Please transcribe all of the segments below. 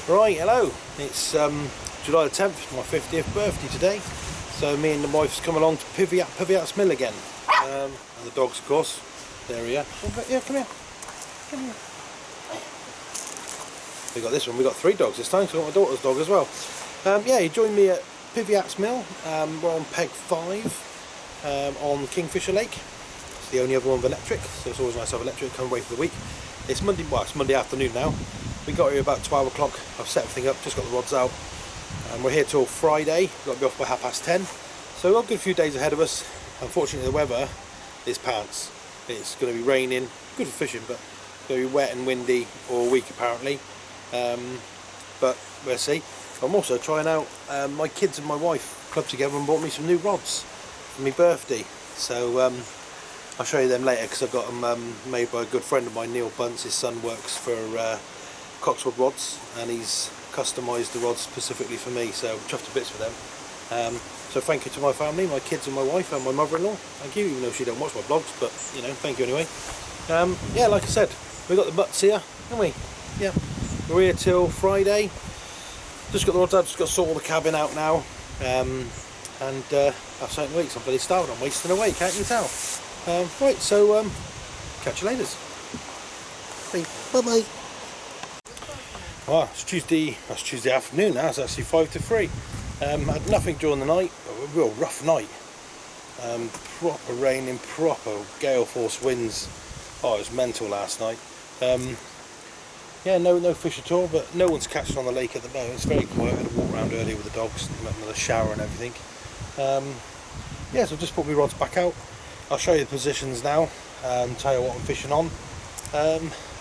Right, hello. It's July the 10th, my 50th birthday today. So me and the wife's come along to Pavyotts Mill again. And the dogs, of course. There we are. Yeah, come here. Come here. We got this one. We got 3 dogs this time. So I got my daughter's dog as well. Yeah, he joined me at Pavyotts Mill. We're on peg 5 on Kingfisher Lake. It's the only other one with electric, so it's always nice to have electric come away for the week. It's Monday. Well, it's Monday afternoon now. We got here about 12 o'clock. I've set everything up, just got the rods out, and we're here till Friday. We've got to be off by 10:30. So we've got a good few days ahead of us. Unfortunately, the weather is pants. It's going to be raining, good for fishing, but it's going to be wet and windy all week apparently. But we'll see. I'm also trying out, my kids and my wife clubbed together and bought me some new rods for my birthday. So I'll show you them later, because I've got them made by a good friend of mine, Neil Bunce. His son works for Coxwood Rods, and he's customised the rods specifically for me, so chuffed to bits for them. So thank you to my family, my kids and my wife and my mother-in-law. Thank you, even though she don't watch my vlogs, but you know, thank you anyway. Yeah, like I said, we've got the butts here, haven't we? Yeah, we're here till Friday. Just got the rods out, just got to sort all the cabin out now, and have something to eat. So I'm bloody starving, I'm wasting away, can't you tell? Right, so catch you later. Bye bye. Oh, it's Tuesday afternoon now. It's actually 5 to 3. Had nothing during the night, a real rough night. Proper raining, proper gale force winds. Oh, it was mental last night. Yeah, no fish at all, but no one's catching on the lake at the moment. It's very quiet. I had a walk around earlier with the dogs, another shower and everything. Yeah, so just put my rods back out. I'll show you the positions now, tell you what I'm fishing on.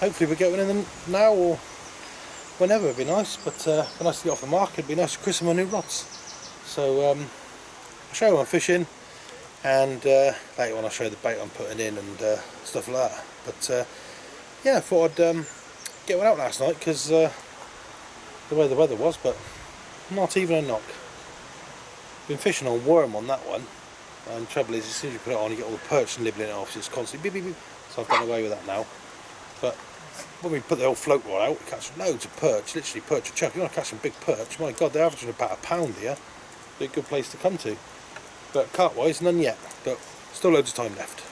Hopefully we're going in them now or whenever. It'd be nice, but it'd be nice to get off the market. It'd be nice to christen my new rods. So I'll show you what I'm fishing, and later on I'll show you the bait I'm putting in and stuff like that. But yeah, I thought I'd get one out last night, because the way the weather was, but not even a knock. Been fishing on worm on that one, and the trouble is, as soon as you put it on, you get all the perch nibbling it off, so it's constantly beep beep beep. So I've done away with that now. But when we put the old float rod out, we catch loads of perch, literally perch a chuck. You want to catch some big perch, my god, they're averaging about £1 here. Be a good place to come to. But carp wise, none yet, but still loads of time left.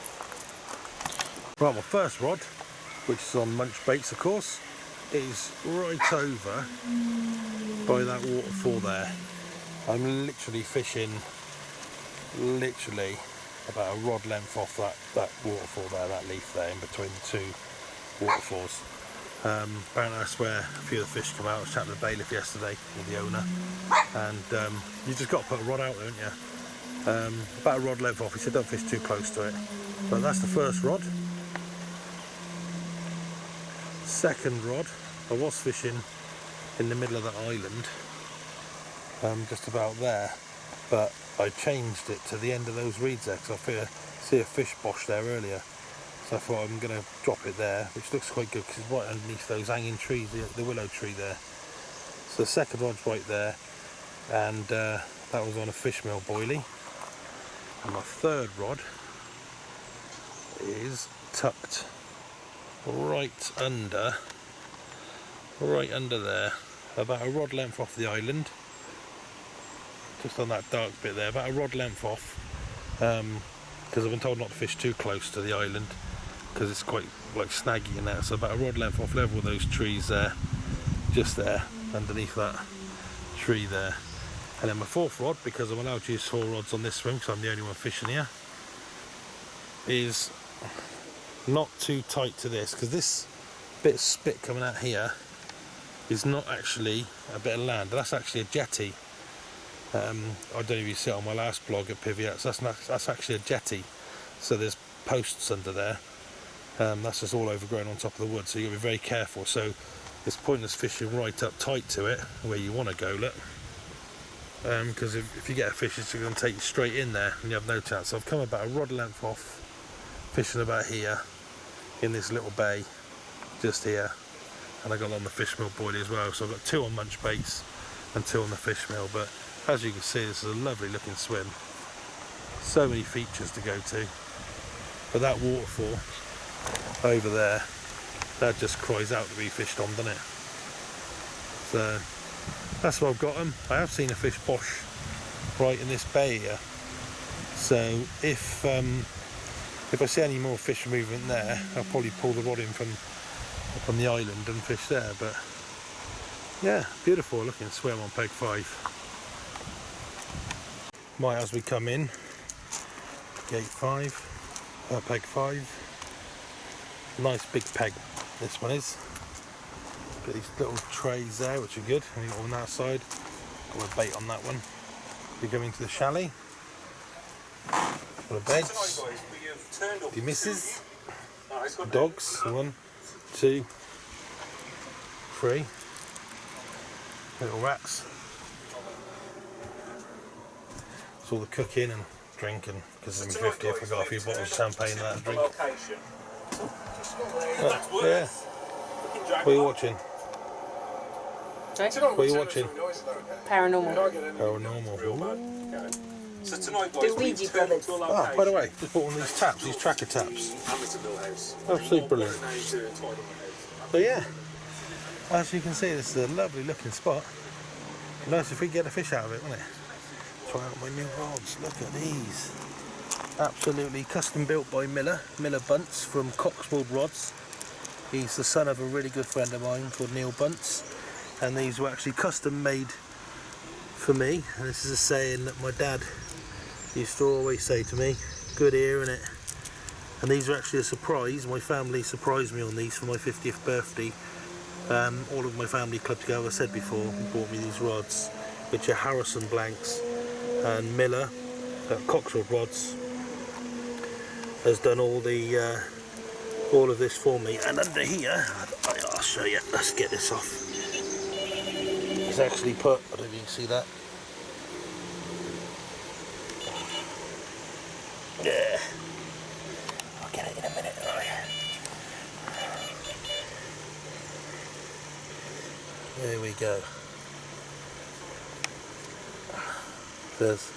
Right, my first rod, which is on munch baits of course, is right over by that waterfall there. I'm literally fishing about a rod length off that waterfall there, that leaf there, in between the 2 waterfalls. Apparently that's where a few of the fish come out. I was chatting to the bailiff yesterday, with the owner, and you just got to put a rod out there, haven't you? About a rod length off. He said don't fish too close to it. But that's the first rod. Second rod, I was fishing in the middle of that island, just about there, but I changed it to the end of those reeds there, because I see a fish bosh there earlier. So I thought I'm going to drop it there, which looks quite good because it's right underneath those hanging trees, the willow tree there. So the second rod's right there, and that was on a fish meal boilie. And my third rod is tucked right under there, about a rod length off the island, just on that dark bit there, about a rod length off, because I've been told not to fish too close to the island, because it's quite like snaggy in there. So about a rod length off level with those trees there, just there underneath that tree there. And then my fourth rod, because I'm allowed to use 4 rods on this swim because I'm the only one fishing here, is not too tight to this, because this bit of spit coming out here is not actually a bit of land, that's actually a jetty. I don't know if you see it on my last blog at Pavyotts, that's actually a jetty, so there's posts under there. That's just all overgrown on top of the wood, so you've got to be very careful. So it's pointless fishing right up tight to it where you want to go, look, because if you get a fish, it's going to take you straight in there and you have no chance. So I've come about a rod length off, fishing about here in this little bay just here, and I got on the fish meal boilie as well. So I've got 2 on munch baits and 2 on the fish meal. But as you can see, this is a lovely looking swim, so many features to go to. But that waterfall over there, that just cries out to be fished on, doesn't it? So that's what I've got them. I have seen a fish bosh right in this bay here. So if I see any more fish movement there, I'll probably pull the rod in from the island and fish there. But yeah, beautiful looking swim on peg 5. Right, as we come in, gate 5, peg 5. Nice big peg, this one is. Got these little trays there, which are good. And on that side, got a bait on that one. We go into the chalet. Got a bed. The missus. Dogs. 1, 2, 3. Little rats. It's all the cooking and drinking, because I'm 50, I forgot a few bottles of champagne and that to drink. Yeah. What are you watching? Sorry? What are you watching? Paranormal. Paranormal. So tonight, guys, The Ouija brothers. Ah, by the way, just bought one of these taps, these tracker taps. Absolutely brilliant. So yeah, as you can see, this is a lovely looking spot. Nice if we get a fish out of it, wouldn't it? Try out my new rods. Look at these. Absolutely custom built by Miller Bunce from Coxwold Rods. He's the son of a really good friend of mine called Neil Bunce, and these were actually custom made for me. And this is a saying that my dad used to always say to me, good ear innit? And these are actually a surprise. My family surprised me on these for my 50th birthday. All of my family clubbed together, I said before, bought me these rods, which are Harrison blanks, and Miller at Coxwold Rods has done all of this for me. And under here, I'll show you. Let's get this off. He's actually put, I don't know if you can see that. Yeah. I'll get it in a minute, right? There we go. There's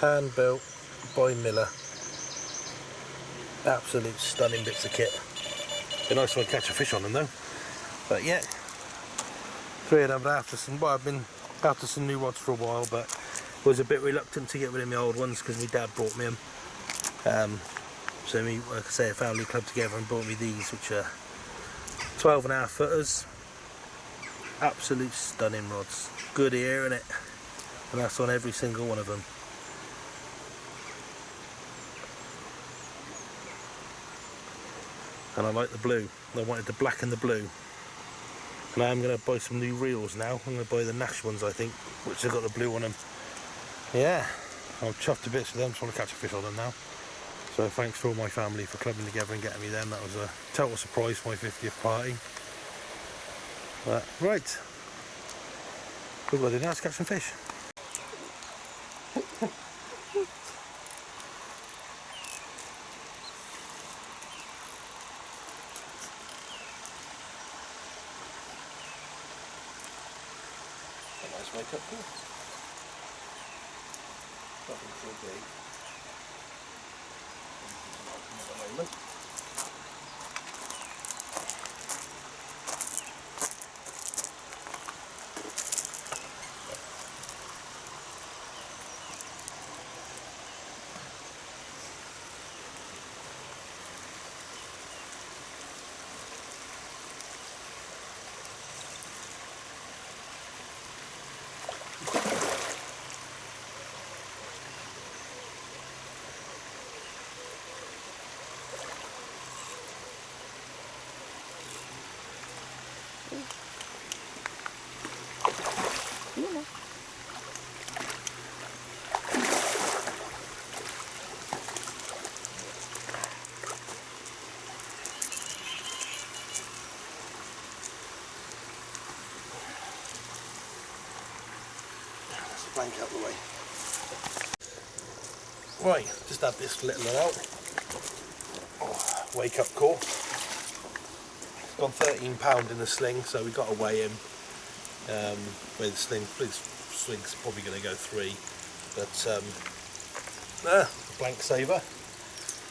hand built by Miller. Absolute stunning bits of kit. Be nice if I catch a fish on them though. But yeah, 3 of them. I've been after some new rods for a while, but was a bit reluctant to get rid of my old ones because my dad brought me them. So we, like I say, a family club together and brought me these, which are 12.5 footers. Absolute stunning rods. Good ear innit? And that's on every single one of them. And I like the blue. I wanted the black and the blue. And I am going to buy some new reels now. I'm going to buy the Nash ones, I think, which have got the blue on them. Yeah, I'm chuffed to bits with them. Just want to catch a fish on them now. So thanks to all my family for clubbing together and getting me them. That was a total surprise for my 50th party. But, right. What do I do now? Let's catch some fish. Nice wake up call. Nothing too big. At the moment. Blank out the way. Right, just add this little one out. Oh, wake up call. It's gone £13 in the sling, so we've got to weigh him. With the sling's probably going to go 3, but blank saver.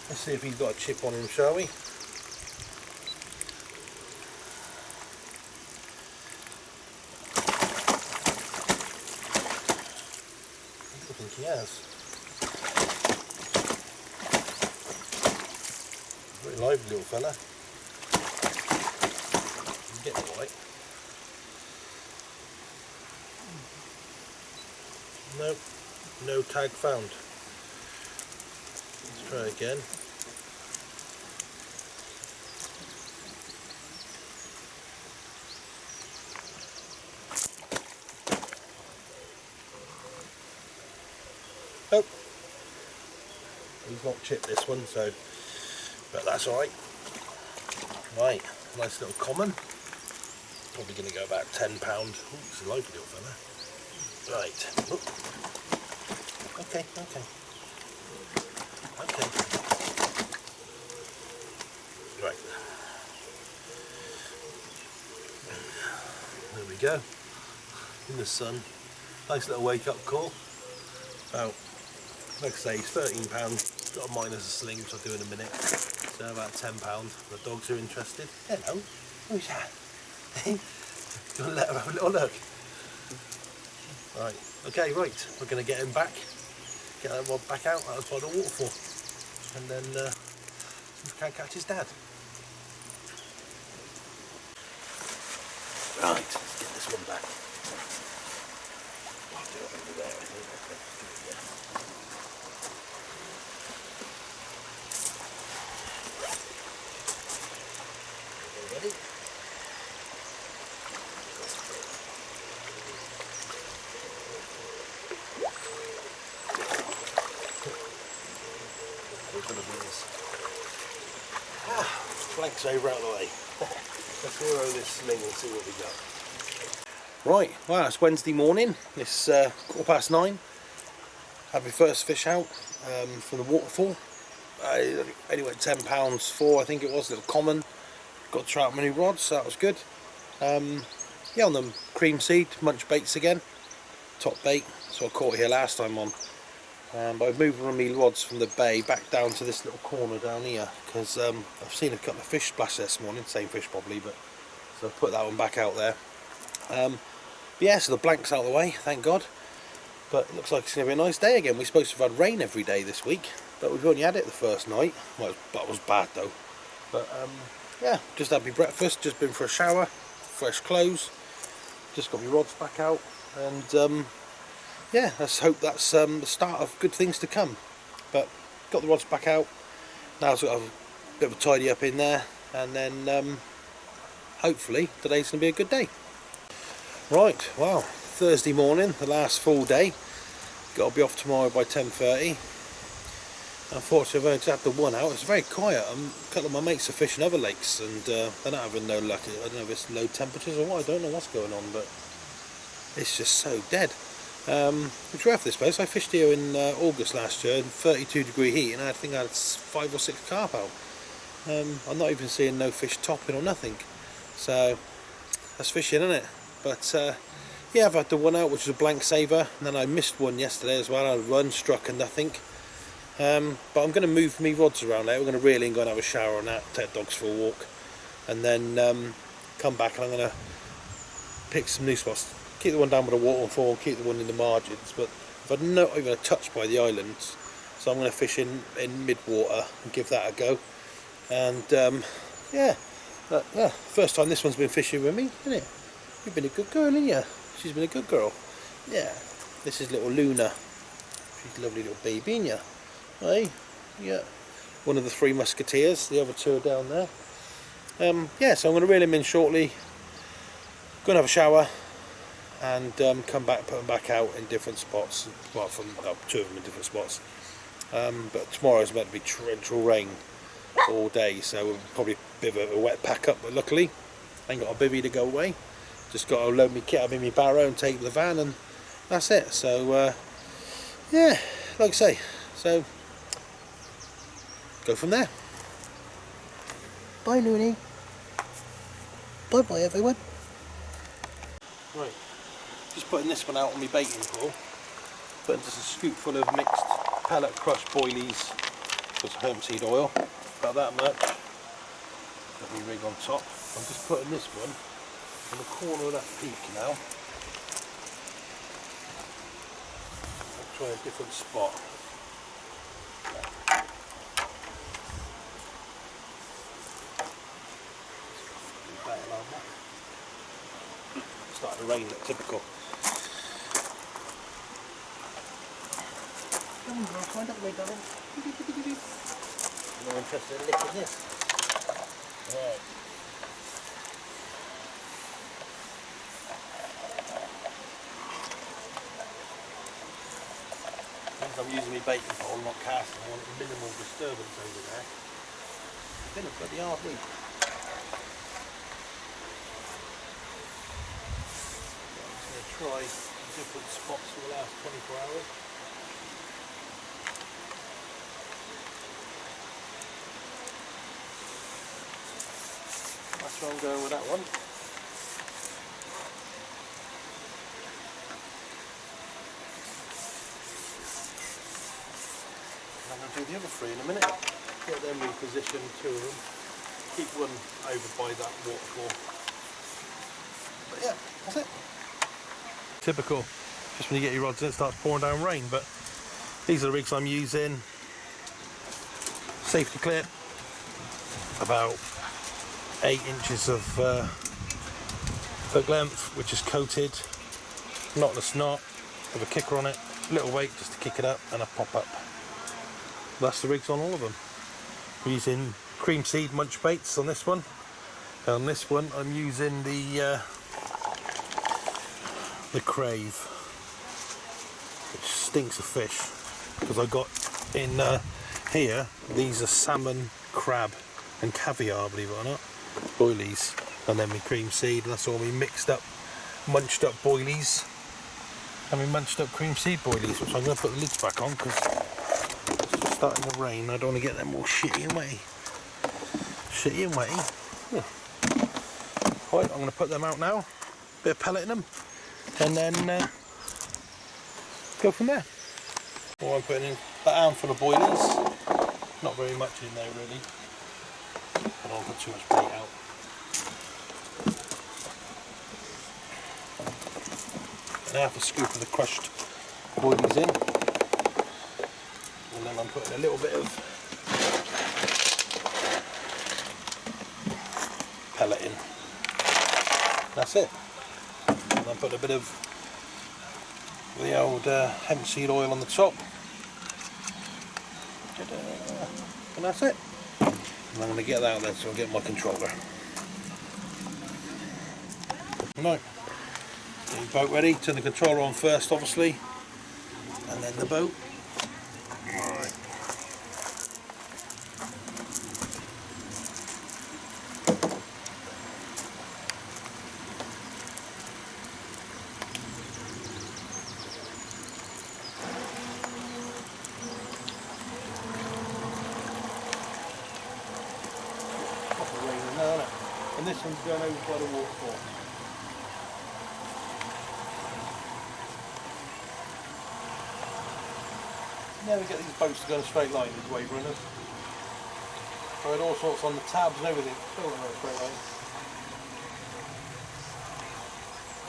Let's see if he's got a chip on him, shall we? he has. Very lively little fella. Get the white. Nope, no tag found. Let's try again. Oh, he's not chipped this one, so, but that's alright. Right, nice little common. Probably going to go about £10. Ooh, it's a lively little fella. Right. Oop. Okay. Right. There we go. In the sun. Nice little wake up call. About, like I say, it's £13. Got a minus a sling, which I'll do in a minute. So about £10. The dogs are interested. Hello. Who's that? Do you want to let her have a little look? Right. Okay, right. We're going to get him back. Get that rod back out outside the waterfall. And then see if we can't catch his dad. Right, let's get this one back. I'll do it over there, I think. Okay, do it there. Ready? Flanks over out of the way. Let's zero this sling and see what we got. Right, well, it's Wednesday morning. It's 9:15. Had my first fish out from the waterfall. I only went £10 for, I think it was, a little common. Got to try out my new rods, so that was good. Yeah, on them cream seed, munch baits again. Top bait, so I caught here last time on. But I've moved one of my rods from the bay back down to this little corner down here because I've seen a couple of fish splash this morning, same fish probably, but so I've put that one back out there. But yeah, so the blank's out of the way, thank God. But it looks like it's going to be a nice day again. We're supposed to have had rain every day this week, but we've only had it the first night. Well, that was bad though. But yeah, just had my breakfast, just been for a shower, fresh clothes, just got my rods back out, and yeah, let's hope that's the start of good things to come. But got the rods back out. Now I've got a bit of a tidy up in there, and then hopefully today's going to be a good day. Right, well, Thursday morning, the last full day. Got to be off tomorrow by 10:30. Unfortunately, I've only just had the one out. It's very quiet. A couple of my mates are fishing other lakes, and they're not having no luck. I don't know if it's low temperatures or what. I don't know what's going on, but it's just so dead. It's rare for this place. I fished here in August last year in 32-degree heat, and I think I had 5 or 6 carp out. I'm not even seeing no fish topping or nothing. So that's fishing, isn't it? But yeah, I've had the one out, which was a blank saver, and then I missed one yesterday as well. I run, struck, and nothing. But I'm going to move me rods around there. We're going to reel in, go and have a shower on that, take dogs for a walk, and then come back, and I'm going to pick some new spots. Keep the one down by the waterfall, keep the one in the margins, but I've not even touched by the islands, so I'm going to fish in mid-water and give that a go. And yeah, first time this one's been fishing with me, isn't it? You've been a good girl, haven't you? She's been a good girl. Yeah, this is little Luna. She's a lovely little baby, isn't you? Hey, yeah, one of the 3 musketeers, the other 2 are down there. Yeah, so I'm going to reel him in shortly, go and have a shower, and come back, put them back out in different spots. Well, 2 of them in different spots. But tomorrow's meant to be torrential rain all day, so we'll probably a bit of a wet pack up. But luckily, I ain't got a bivvy to go away. Just got to load my kit up in my barrow and take the van, and that's it. So yeah, like I say, so go from there. Bye, Looney. Bye bye, everyone. Right. Just putting this one out on my baiting pole, putting just a scoop full of mixed pellet crushed boilies with hemp seed oil, about that much. Got my rig on top. I'm just putting this one in the corner of that peak now. Try a different spot. Starting to rain, that's typical. Come on, girl, find out the way, darling. More interested in licking this. Yeah. I'm using my baiting pole, not casting. I want minimal disturbance over there. It's been a bloody hard week. I'm just going to try different spots for the last 24 hours. That's where I'm going with that one. I'm going to do the other three in a minute. Get them repositioned, two of them. Keep one over by that waterfall. But yeah, that's it. Typical. Just when you get your rods in, it starts pouring down rain. But these are the rigs I'm using. Safety clip. About 8 inches of hook length, which is coated. Knotless knot with a kicker on it. Little weight just to kick it up and a pop up. That's the rigs on all of them. I'm using cream seed munch baits on this one. And on this one I'm using the crave, which stinks of fish, because I got in here, these are salmon, crab and caviar, believe it or not, boilies, and then my cream seed, and that's all me mixed up, munched up boilies, and we munched up cream seed boilies, which I'm going to put the lids back on because starting to rain. I don't want to get them all shitty and wetty. Shitty and wetty. Yeah. Right, I'm going to put them out now. Bit of pelleting them. And then go from there. Well, I'm putting in a handful of boilies. Not very much in there really. I don't want to put too much bait out. And half a scoop of the crushed boilies in. And then I'm putting a little bit of pellet in. That's it. And I put a bit of the old hemp seed oil on the top. And that's it. And I'm going to get that out there so I'll get my controller. Right. Get your boat ready. Turn the controller on first, obviously. And then the boat. Right. And this one's going over by the waterfall. Never get these boats to go in a straight line, these wave runners. Tried all sorts on the tabs and everything, still not in a straight line.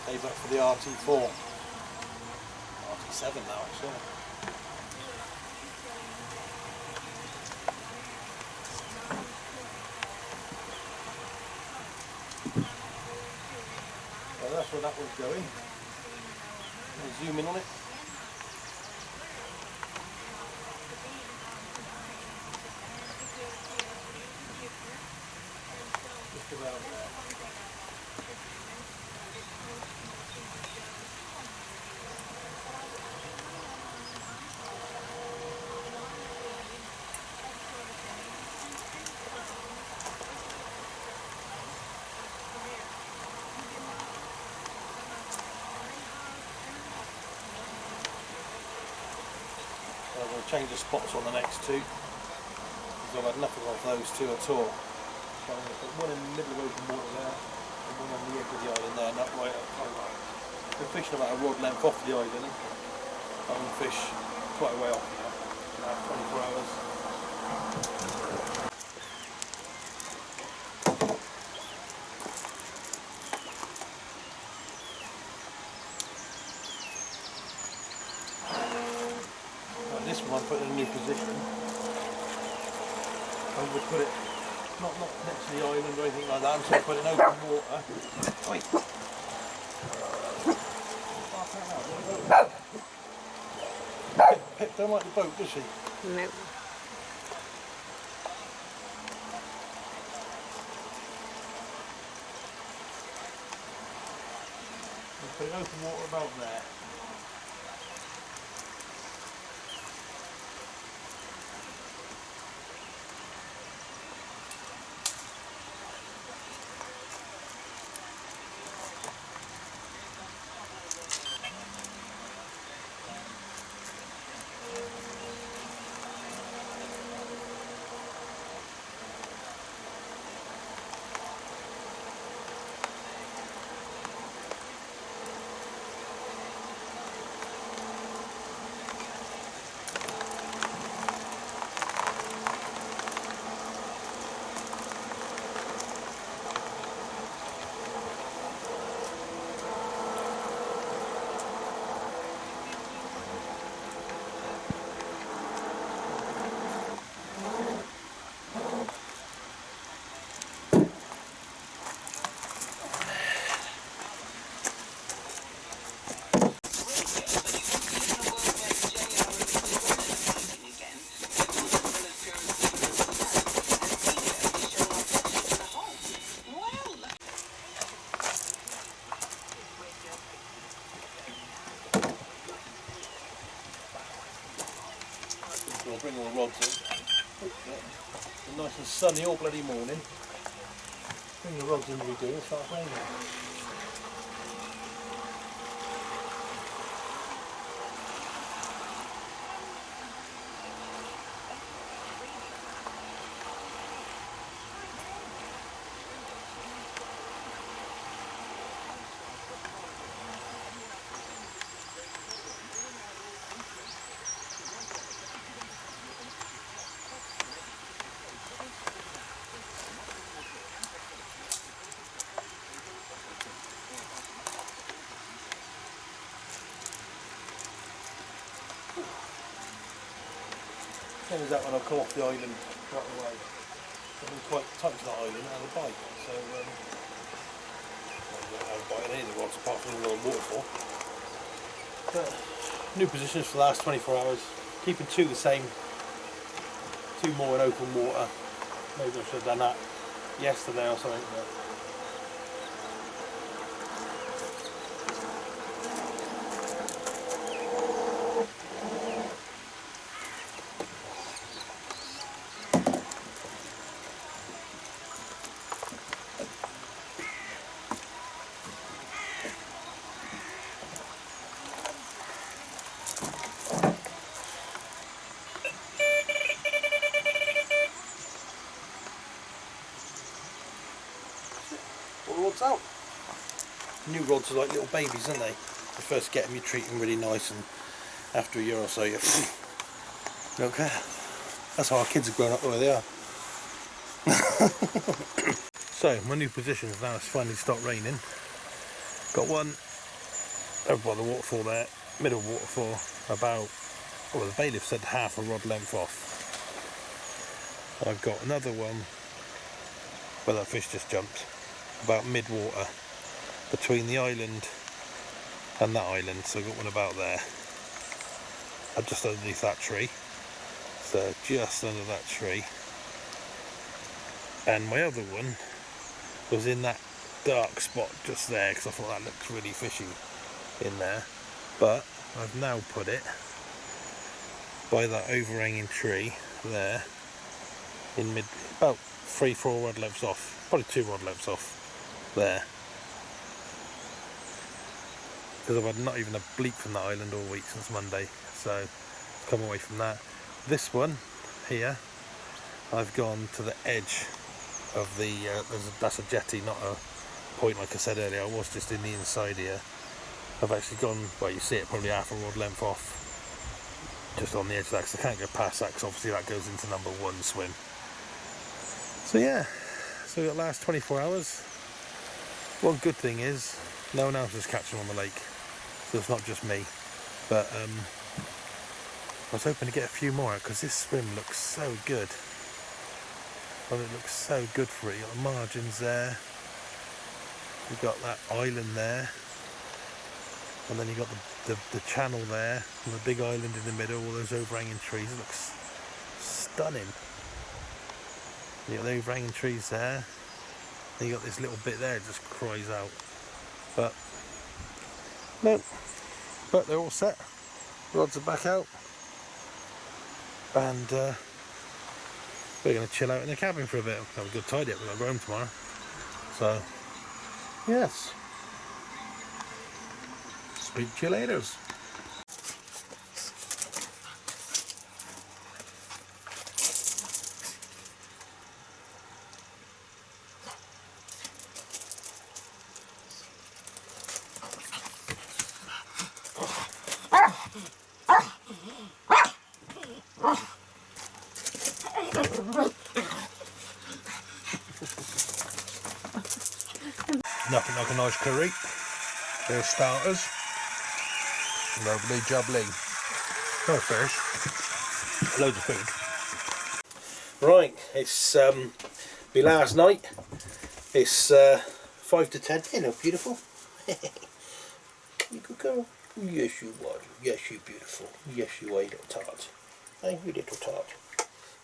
Save that for the RT4. RT7 now actually. Well, that's where that one's going. I'll zoom in on it. Just about there. I'm going to change the spots on the next two because I've had nothing of those two at all. So I'm going to put one in the middle of open water there and one on the edge of the island there, not right up. I've been fishing about a rod length off the island. I'm going to fish quite a way off now, about 24 hours. time I put it in a new position, I would put it not next to the island or anything like that, so I put it in open water. Oi. Pip don't like the boat, does she? Nope. Put it in open water about there. We'll bring all the rods in. It's nice and sunny all bloody morning. Bring the rods in as we do, it starts raining. Same as that when I come off the island right away. I've been quite tight to that island and a bite, so I don't have a bite on any of the rods apart from the little waterfall. But new positions for the last 24 hours, keeping two the same, two more in open water. Maybe I should have done that yesterday or something. But rods out. New rods are like little babies, aren't they? You first get them, you treat them really nice, and after a year or so you don't care. That's how our kids have grown up the way they are. So my new position is now it's finally stopped raining. Got one over by the waterfall there, middle waterfall, about, well, the bailiff said half a rod length off. I've got another one where that fish just jumped, about mid-water, between the island and that island, so I've got one about there. Just underneath that tree, so just under that tree. And my other one was in that dark spot just there, because I thought that looks really fishy in there. But I've now put it by that overhanging tree there, in mid, about 3-4 rod lengths off, probably 2 rod lengths off there, because I've had not even a bleep from that island all week since Monday, so come away from that. This one here, I've gone to the edge of the that's a jetty, not a point like I said earlier. I was just in the inside here. I've actually gone, well, you see it, probably half a rod length off just on the edge of that, because I can't go past that because obviously that goes into number 1 swim. So yeah, so the last 24 hours. One good thing is no one else is catching on the lake, so it's not just me. But I was hoping to get a few more out because this swim looks so good. Well, it looks so good for it. You've got the margins there. You've got that island there. And then you've got the channel there. And the big island in the middle, all those overhanging trees. It looks stunning. You've got the overhanging trees there. Then you've got this little bit there, it just cries out. But, no. But they're all set. Rods are back out. And we're going to chill out in the cabin for a bit. Have a good tidy up. We've got to go home tomorrow. So, yes. Speak to you later. Nothing like a nice curry. They're starters. Lovely jubbly. No fish. Loads of food. Right, it's my last night. It's 5 to 10. Hello, beautiful. You good girl. Yes, you are. Yes, you beautiful. Yes, you are, little tart. Hey, you little tart.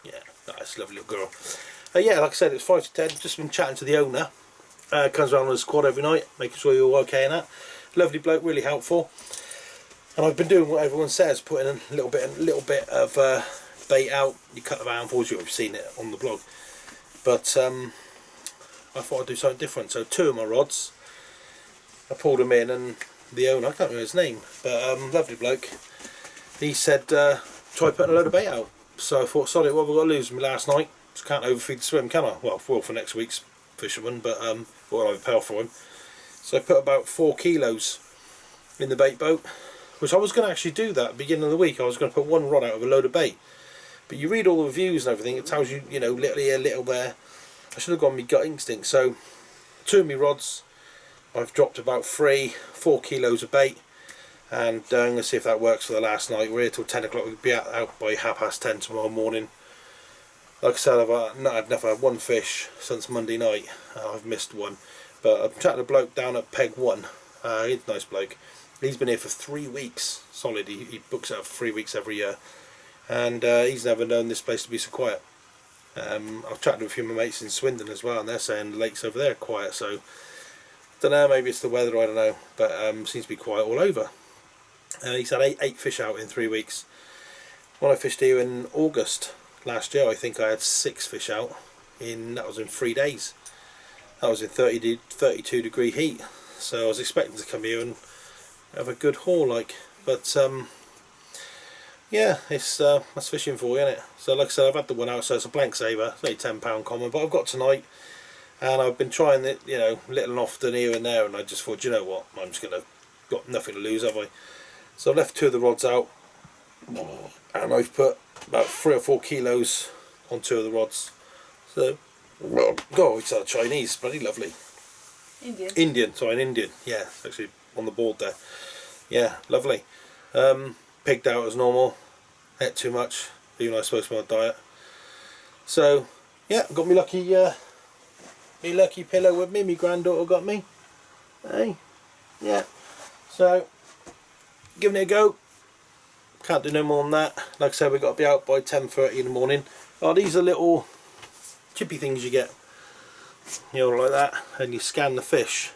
Yeah, nice, lovely little girl. Yeah, like I said, it's 5 to 10. Just been chatting to the owner. Comes around on the squad every night, making sure you're all okay and that. Lovely bloke, really helpful. And I've been doing what everyone says, putting a little bit of bait out. You cut the handfuls, you've seen it on the blog. But I thought I'd do something different. So 2 of my rods, I pulled them in, and the owner, I can't remember his name, but lovely bloke, he said try putting a load of bait out. So I thought, sorry, what have I got to lose? Me last night, just can't overfeed the swim, can I? Well, for next week's fisherman, but or I'll have a pail for him. So I put about 4 kilos in the bait boat, which I was going to actually do that at the beginning of the week. I was going to put 1 rod out of a load of bait, but you read all the reviews and everything, it tells you, you know, little here, little there. I should have gone with my gut instinct. So 2 of my rods, I've dropped about 4 kilos of bait, and I'm going to see if that works for the last night. We're here till 10 o'clock. We'll be out by 10:30 tomorrow morning. Like I said, I've never had 1 fish since Monday night. I've missed 1, but I'm chatting to a bloke down at Peg 1. He's a nice bloke. He's been here for 3 weeks solid. He books out for 3 weeks every year, and he's never known this place to be so quiet. I've chatted to a few of my mates in Swindon as well, and they're saying the lakes over there are quiet. So don't know, maybe it's the weather, I don't know, but seems to be quiet all over. He's had 8 fish out in 3 weeks. When I fished here in August last year, I think I had 6 fish out that was in 3 days. That was in 32 degree heat. So I was expecting to come here and have a good haul, like, but yeah, that's fishing for you, isn't it? So like I said, I've had the one out, so it's a blank saver. It's only £10 common, but I've got tonight, and I've been trying it, you know, little and often here and there, and I just thought, you know what, I'm just got nothing to lose, have I? So I left 2 of the rods out, and I've put about 3 or 4 kilos on 2 of the rods. So, oh, it's Chinese, bloody lovely. Indian, sorry, an Indian. Yeah, actually on the board there. Yeah, lovely. Pigged out as normal. Ate too much, even though I was supposed to be on a diet. So, yeah, got me lucky pillow with me. My granddaughter got me. Hey, yeah. So, giving it a go. Can't do no more than that. Like I said, we've got to be out by 10:30 in the morning. Oh, these are little chippy things you get, you know, like that, and you scan the fish.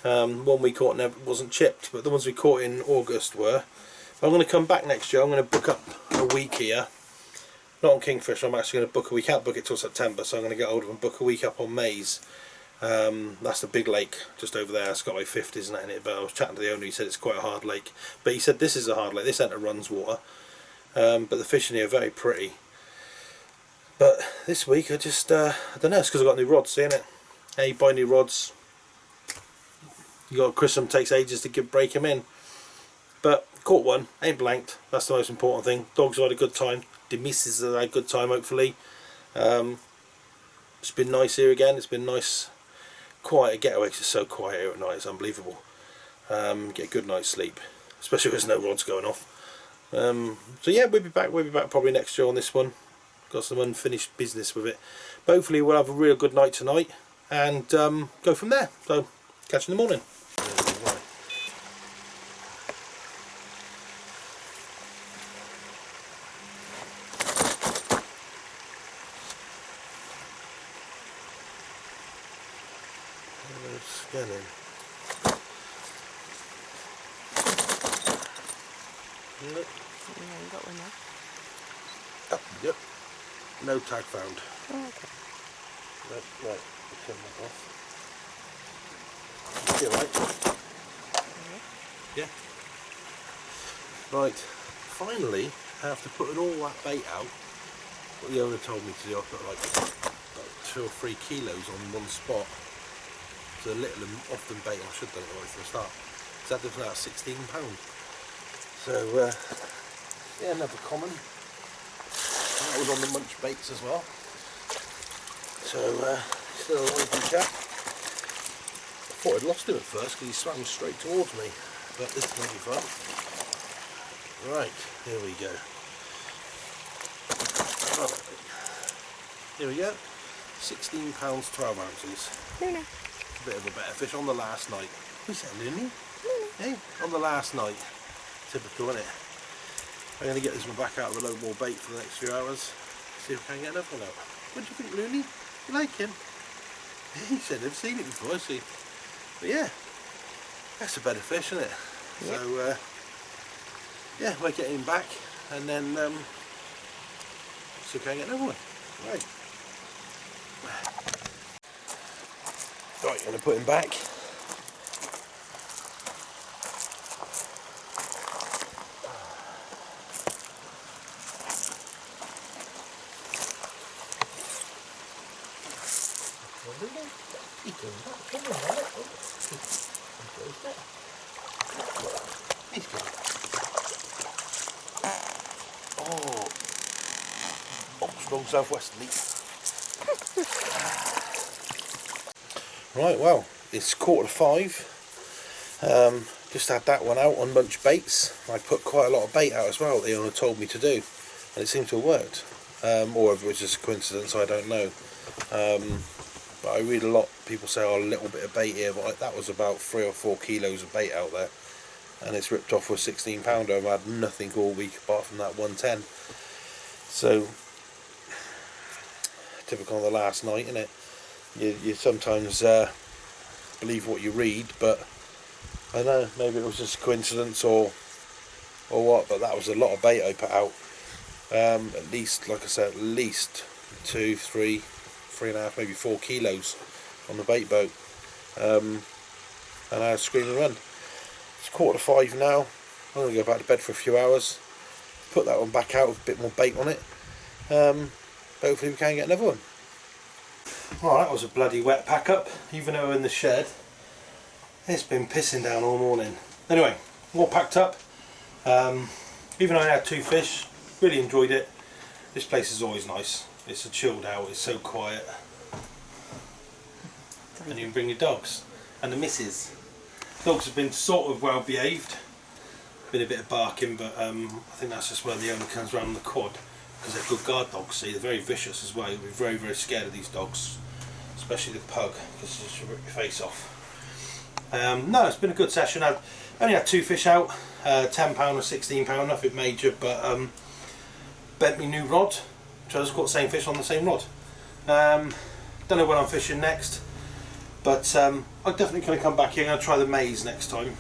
One we caught wasn't chipped, but the ones we caught in August were. I'm going to come back next year. I'm going to book up a week here, not on Kingfisher. I'm actually going to book a week. Can't book it till September, so I'm going to get hold of and book a week up on Maze. That's the big lake just over there. It's got like 50s and that in it, but I was chatting to the owner. He said it's quite a hard lake, but he said this is a hard lake. This centre runs water, but the fish in here are very pretty. But this week I just I don't know, it's because I've got new rods, seeing it. Hey, you buy new rods, you got to crisp them, takes ages to break them in. But caught one, ain't blanked, that's the most important thing. Dogs have had a good time, the missus has had a good time hopefully. It's been nice here again, it's been nice, quiet. A getaway, it's so quiet here at night, it's unbelievable. Get a good night's sleep, especially if there's no rods going off. So yeah, we'll be back probably next year on this one. Got some unfinished business with it, but hopefully we'll have a real good night tonight and go from there. So catch you in the morning. Scanning. Nope. Yeah, you got one there. Oh, yep. No tag found. Oh, okay. Right, turn that off. You right? Yeah. Right. Finally, I have to put all that bait out. What the owner told me to do, I put like 2 or 3 kilos on one spot. So little and often bait. I should have done it right from the start. So that was about £16. So yeah, another common. That was on the munch baits as well. So still a lively chap. I thought I'd lost him at first because he swam straight towards me, but this is going to be fun. Right, here we go. Here we go. £16, 12 ounces. Luna. A bit of a better fish on the last night. Who's that, Luna? Hey, on the last night. Typical, isn't it? I'm going to get this one back out of a load more bait for the next few hours. See if I can get another one out. What do you think, Looney? You like him? He said I've seen it before, see. But yeah, that's a better fish, isn't it? Yep. So yeah, we'll get him back and then see if I can get another one. Right. Right, going to put him back. Oh, strong southwesterly. Right, well, it's 4:45. Just had that one out on munch baits. I put quite a lot of bait out as well, the owner told me to do, and it seemed to have worked. Or if it was just a coincidence, I don't know. But I read a lot, people say, oh, a little bit of bait here, but that was about 3 or 4 kilos of bait out there, and it's ripped off with a 16 pounder. I've had nothing all week apart from that 110. So, typical of the last night, isn't it? You sometimes believe what you read, but I don't know, maybe it was just a coincidence or what, but that was a lot of bait I put out. At least, like I said, at least 2, 3, 3.5, maybe 4 kilos on the bait boat. And I had to scream and run. It's 4:45 now. I'm going to go back to bed for a few hours, put that one back out with a bit more bait on it. Hopefully we can get another one. Well, that was a bloody wet pack up, even though we're in the shed. It's been pissing down all morning. Anyway, all packed up. Even though I had 2 fish, really enjoyed it. This place is always nice. It's a chilled out, it's so quiet. And you can bring your dogs. And the missus. Dogs have been sort of well behaved. Been a bit of barking, but I think that's just where the owner comes around the quad. Because they're good guard dogs, see, they're very vicious as well. You'll be very, very scared of these dogs. Especially the pug, because they just rip your face off. No, it's been a good session. I've only had 2 fish out, £10 or £16, nothing major, but bent me new rod, which I just caught the same fish on the same rod. Don't know when I'm fishing next, but I'm definitely going to come back here. I'm going to try the maze next time.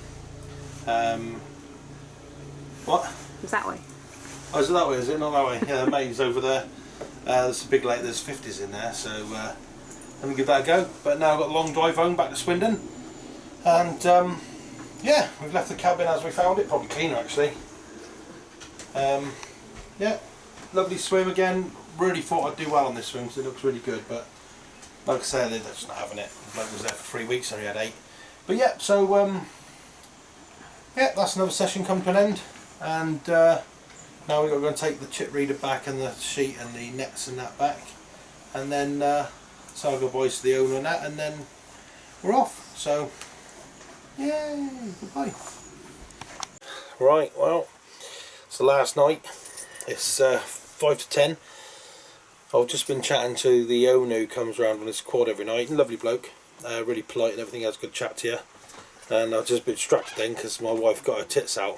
What? It's that way. Oh, is it that way? Is it not that way? Yeah, the maze over there. There's a big lake. There's 50s in there, so let me give that a go. But now I've got a long drive home back to Swindon, and yeah, we've left the cabin as we found it. Probably cleaner actually. Yeah, lovely swim again. Really thought I'd do well on this swim because it looks really good, but like I say, they're just not having it. The bloke was there for 3 weeks, only had 8. But yeah, so yeah, that's another session come to an end, and now we're going to take the chip reader back and the sheet and the nets and that back, and then say our goodbyes to the owner and that, and then we're off. So yay, goodbye. Right, well, it's So last night, it's 5 to 10. I've just been chatting to the owner who comes around on his quad every night. Lovely bloke, really polite and everything, has a good chat to you. And I was just a bit distracted then because my wife got her tits out.